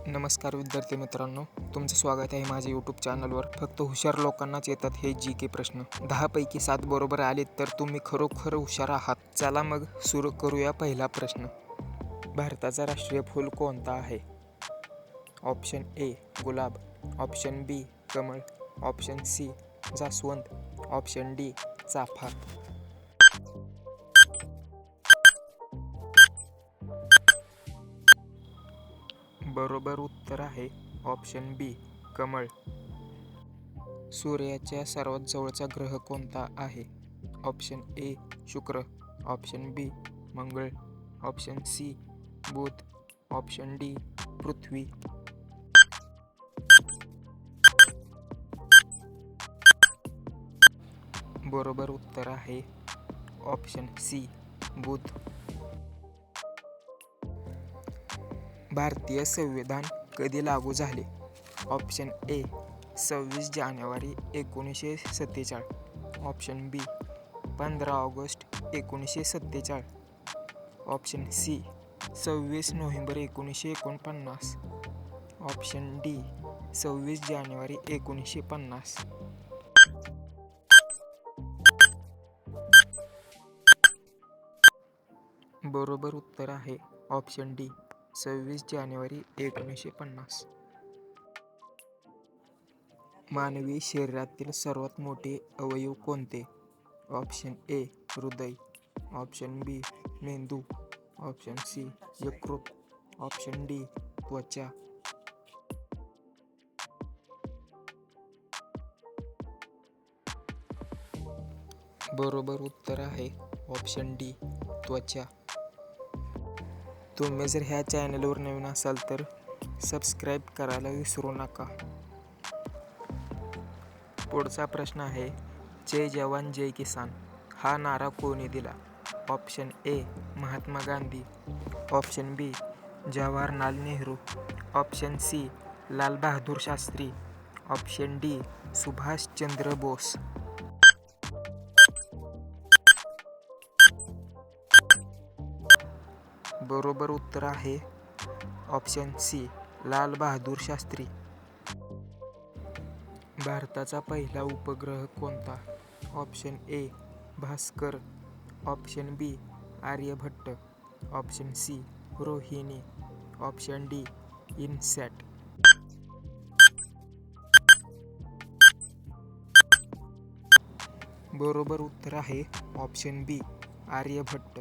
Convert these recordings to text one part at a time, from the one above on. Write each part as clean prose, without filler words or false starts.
नमस्कार विद्यार्थी मित्रांनो, तुमचं स्वागत आहे माझ्या यूट्यूब चॅनलवर. फक्त हुशार लोकांनाच येतात हे GK प्रश्न. 10 पैकी 7 बरोबर आले तर तुम्ही खरोखर हुशार आहात. चला मग सुरू करूया. पहिला प्रश्न, भारताचा राष्ट्रीय फूल कोणता आहे? ऑप्शन ए गुलाब, ऑप्शन बी कमळ, ऑप्शन सी जास्वंद, ऑप्शन डी चाफा. बरोबर उत्तर आहे ऑप्शन बी कमळ. सूर्याच्या सर्वात जवळचा ग्रह कोणता आहे? ऑप्शन ए शुक्र, ऑप्शन बी मंगळ, ऑप्शन सी बुध, ऑप्शन डी पृथ्वी. बरोबर उत्तर आहे ऑप्शन सी बुध. भारतीय संविधान कधी लागू झाले? ऑप्शन ए 26 जानेवारी 1947, option B 15 August 1947, option C 26 November 1949, option D 26 जानेवारी 1950. बरोबर उत्तर आहे ऑप्शन डी 26 जानेवारी 1950. मानवी शरीरातील सर्वात मोठे अवयव कोणते? ऑप्शन ए हृदय, ऑप्शन बी मेंदू, ऑप्शन सी यकृत, ऑप्शन डी त्वचा. बरोबर उत्तर आहे ऑप्शन डी त्वचा. तुम्ही जर ह्या चॅनलवर नवीन असाल तर सबस्क्राईब करायला विसरू नका. पुढचा प्रश्न आहे, जय जवान जय किसान हा नारा कोणी दिला? Option A Mahatma Gandhi, option B Jawaharlal Nehru, option C Lal Bahadur Shastri, option D Subhash Chandra Bose. बरोबर उत्तर आहे ऑप्शन सी लाल बहादूर शास्त्री. भारताचा पहिला उपग्रह कोणता? Option A Bhaskar, option B Aryabhata, option C Rohini, option D INSAT. बरोबर उत्तर आहे ऑप्शन बी आर्यभट्ट.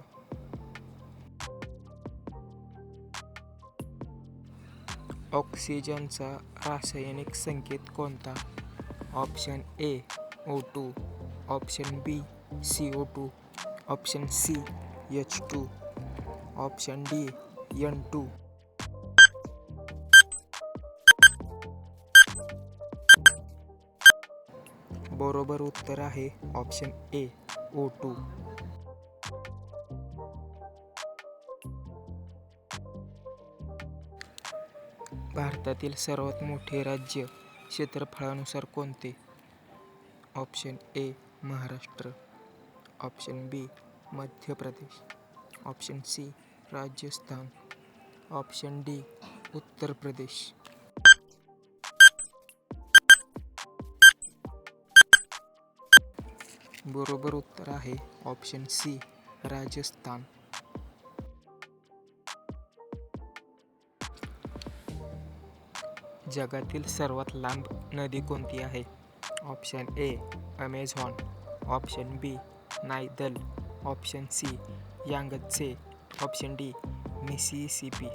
ऑक्सिजनचा रासायनिक संकेत कोणता? Option A O2, option B CO2, option C H2, option D N2. बरोबर उत्तर आहे ऑप्शन ए O2. भारतातील सर्वात मोठे राज्य क्षेत्रफळानुसार कोणते? Option A Maharashtra, option B Madhya Pradesh, option C Rajasthan, option D Uttar Pradesh. बरोबर उत्तर आहे ऑप्शन सी राजस्थान. जगातील सर्वात लांब नदी कोणती आहे? Option A Amazon, option B Nile, option C Yangtze, option D Mississippi.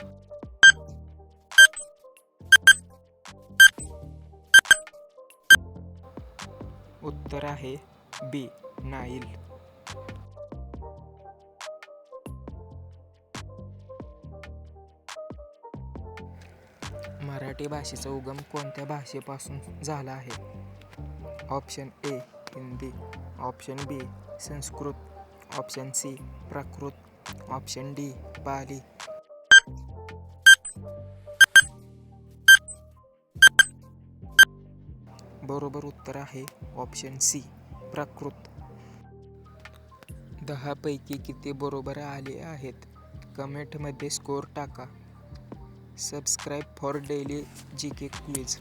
उत्तर आहे बी नाईल. मराठी भाषेचा उगम कोणत्या भाषेपासून झाला आहे? Option A Hindi, option B Sanskrit, option C Prakrit, option D Pali. बरोबर उत्तर आहे ऑप्शन सी प्राकृत. 10 पैकी किती बरोबर आले आहेत? कमेंटमध्ये स्कोअर टाका. Subscribe for daily G K quiz.